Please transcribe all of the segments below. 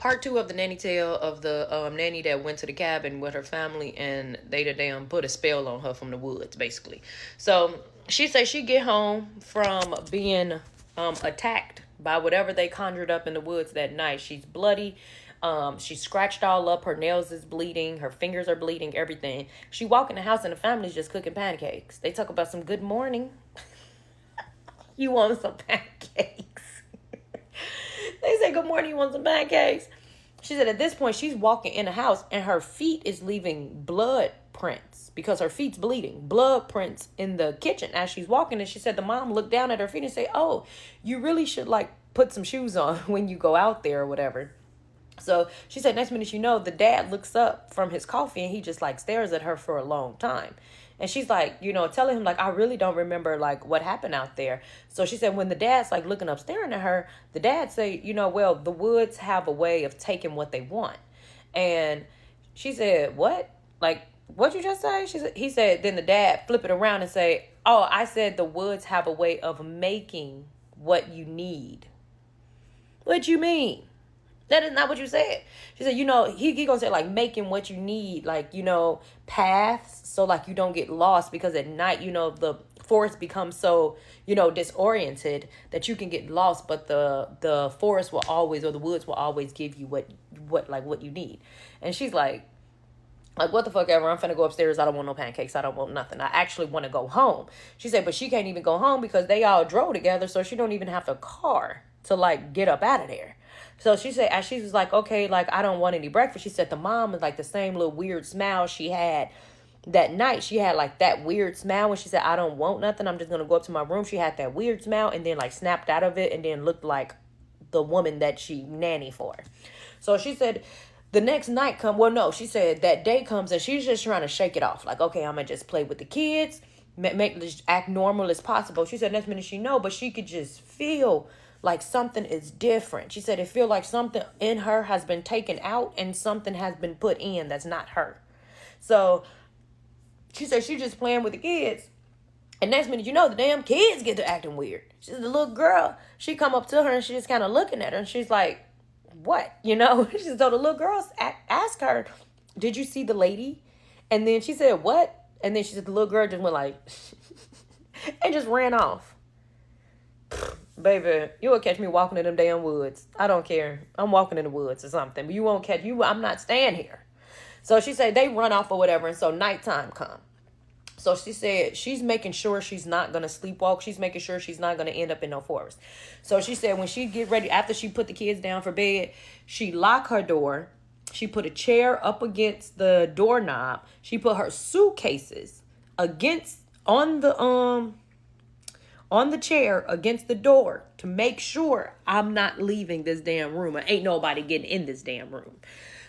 part two of the nanny tale of the nanny that went to the cabin with her family and they damn put a spell on her from the woods, basically. So she said she get home from being attacked by whatever they conjured up in the woods that night. She's bloody. She's scratched all up. Her nails is bleeding. Her fingers are bleeding. Everything. She walk in the house and the family's just cooking pancakes. They talk about some good morning. You want some pancakes? They say, good morning, you want some pancakes? She said at this point, she's walking in the house and her feet is leaving blood prints because her feet's bleeding. Blood prints in the kitchen as she's walking. And she said the mom looked down at her feet and say, oh, you really should like put some shoes on when you go out there or whatever. So she said next minute, you know, the dad looks up from his coffee and he just like stares at her for a long time. And she's like, you know, telling him like, I really don't remember like what happened out there. So she said when the dad's like looking up staring at her, the dad say, you know, well, the woods have a way of taking what they want. And she said, what? Like, what'd you just say? He said, then the dad flip it around and say, oh, I said the woods have a way of making what you need. What you mean? That is not what you said. She said, you know, he gonna say like making what you need, like, you know, paths. So like you don't get lost because at night, you know, the forest becomes so, you know, disoriented that you can get lost. But the forest will always, or the woods will always give you what you need. And she's like, what the fuck ever, I'm finna go upstairs. I don't want no pancakes. I don't want nothing. I actually want to go home. She said, but she can't even go home because they all drove together. So she don't even have a car to like get up out of there. So she said, as she was like, okay, like, I don't want any breakfast. She said the mom is like the same little weird smile she had that night. She had like that weird smile when she said, I don't want nothing. I'm just going to go up to my room. She had that weird smile and then like snapped out of it and then looked like the woman that she nanny for. So she said the next night she said that day comes and she's just trying to shake it off. Like, okay, I'm going to just play with the kids, just act normal as possible. She said next minute she know, but she could just feel like something is different. She said it feel like something in her has been taken out and something has been put in that's not her. So she said she just playing with the kids. And next minute, you know, the damn kids get to acting weird. She's the little girl. She come up to her and she's just kind of looking at her and she's like, what? You know? So the little girl asked her, did you see the lady? And then she said, what? And then she said the little girl just went like, and just ran off. Baby, you will catch me walking in them damn woods. I don't care. I'm walking in the woods or something. But you won't catch you. I'm not staying here. So she said they run off or whatever. And so nighttime come. So she said she's making sure she's not going to sleepwalk. She's making sure she's not going to end up in no forest. So she said when she get ready, after she put the kids down for bed, she locked her door. She put a chair up against the doorknob. She put her suitcases on the chair against the door to make sure I'm not leaving this damn room. Ain't nobody getting in this damn room.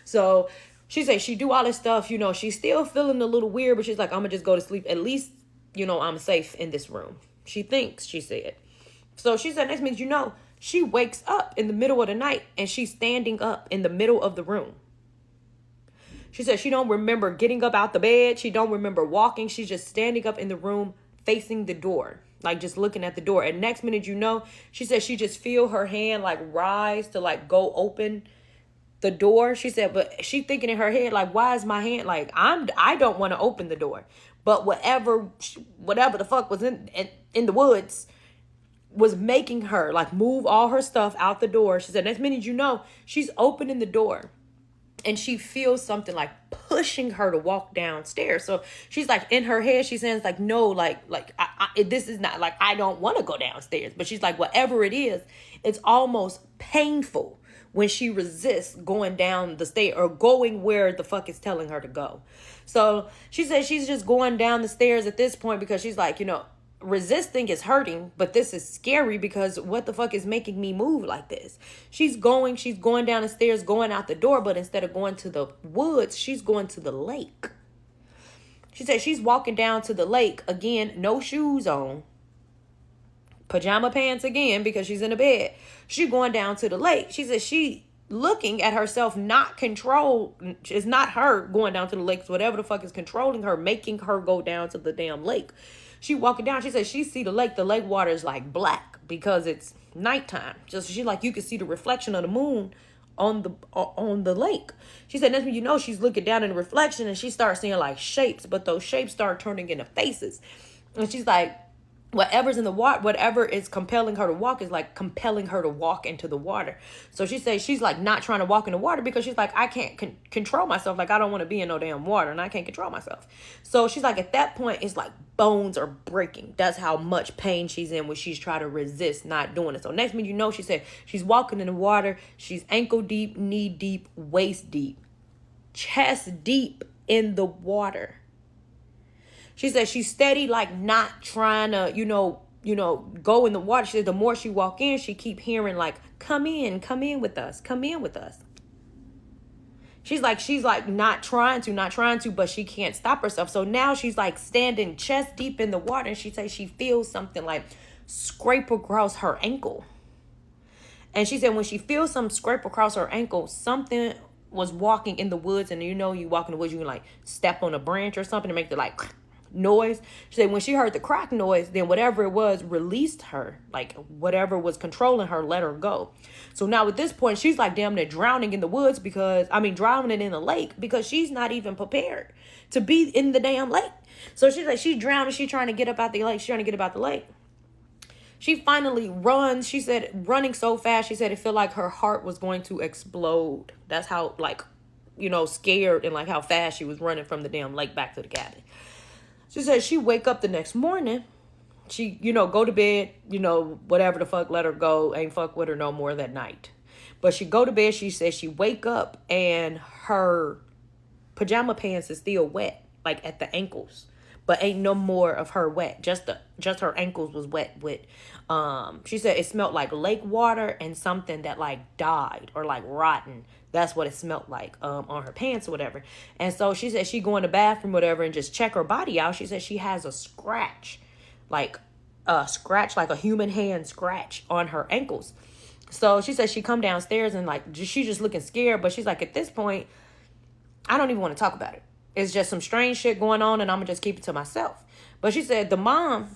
So she said she do all this stuff. You know, she's still feeling a little weird, but she's like, I'm going to just go to sleep. At least, you know, I'm safe in this room. She thinks, she said. So she said next minute, you know, she wakes up in the middle of the night and she's standing up in the middle of the room. She said she don't remember getting up out the bed. She don't remember walking. She's just standing up in the room facing the door. Like just looking at the door. And next minute, you know, she said she just feel her hand like rise to like go open the door. She said, but she thinking in her head, like, why is my hand like I don't want to open the door. But whatever the fuck was in the woods was making her like move all her stuff out the door. She said, next minute, you know, she's opening the door. And she feels something like pushing her to walk downstairs. So she's like in her head, she's saying like, no, this is not like, I don't want to go downstairs. But she's like, whatever it is, it's almost painful when she resists going down the stairs or going where the fuck is telling her to go. So she said she's just going down the stairs at this point because she's like, you know, resisting is hurting, but this is scary because what the fuck is making me move like this? She's going down the stairs, going out the door, but instead of going to the woods, she's going to the lake. She said she's walking down to the lake again, no shoes on, pajama pants again because she's in the bed. She's going down to the lake. She said she looking at herself, not control. It's not her going down to the lake. Whatever the fuck is controlling her, making her go down to the damn lake. She walking down. She said she see the lake. The lake water is like black because it's nighttime. Just she like you can see the reflection of the moon on the lake. She said, next thing you know, she's looking down in the reflection and she starts seeing like shapes, but those shapes start turning into faces. And she's like, whatever's in the water, whatever is compelling her to walk is like compelling her to walk into the water. So she says she's like not trying to walk in the water because she's like, I can't control myself. Like, I don't want to be in no damn water and I can't control myself. So she's like, at that point, it's like bones are breaking. That's how much pain she's in when she's trying to resist not doing it. So next thing you know, she said she's walking in the water. She's ankle deep, knee deep, waist deep, chest deep in the water. She said she's steady, like not trying to, go in the water. She said the more she walk in, she keep hearing like, come in with us, come in with us. She's like not trying to, but she can't stop herself. So now she's like standing chest deep in the water, and she says she feels something like scrape across her ankle. And she said when she feels some scrape across her ankle, something was walking in the woods. And you walk in the woods, you can like step on a branch or something to make the like noise. She said when she heard the crack noise, then whatever it was released her. Like whatever was controlling her let her go. So now at this point, she's like damn near drowning in the woods drowning in the lake because she's not even prepared to be in the damn lake. So she's like, she's drowning. She's trying to get up out the lake. She's trying to get up out the lake. She finally runs. She said running so fast, she said it felt like her heart was going to explode. That's how scared and like how fast she was running from the damn lake back to the cabin. She said she wake up the next morning. She, go to bed, whatever the fuck, let her go. Ain't fuck with her no more that night. But she go to bed, she says she wake up and her pajama pants is still wet, like at the ankles. But ain't no more of her wet. Just her ankles was wet with, she said it smelled like lake water and something that like died or like rotten. That's what it smelled like on her pants or whatever. And so she said she go in the bathroom, whatever, and just check her body out. She said she has a scratch, like a human hand scratch on her ankles. So she said she come downstairs and like she's just looking scared. But she's like, at this point, I don't even want to talk about it. It's just some strange shit going on and I'm going to just keep it to myself. But she said the mom,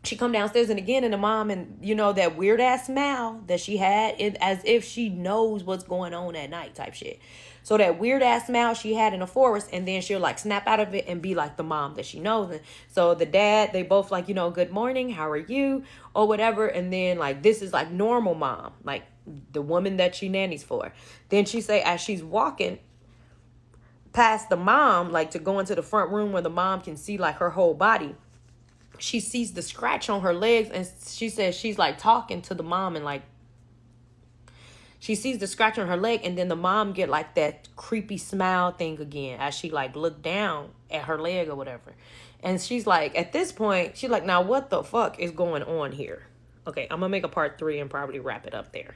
she come downstairs and the mom and, that weird ass smile that she had as if she knows what's going on at night type shit. So that weird ass smile she had in the forest, and then she'll like snap out of it and be like the mom that she knows. And so the dad, they both like, good morning, how are you? Or whatever. And then like, this is like normal mom, like the woman that she nannies for. Then she say, as she's walking past the mom, like to go into the front room where the mom can see like her whole body, she sees the scratch on her legs, and she says she's like talking to the mom, and like she sees the scratch on her leg, and then the mom get like that creepy smile thing again as she like looked down at her leg or whatever. And she's like, at this point, she's like, now what the fuck is going on here? Okay, I'm gonna make a part 3 and probably wrap it up there.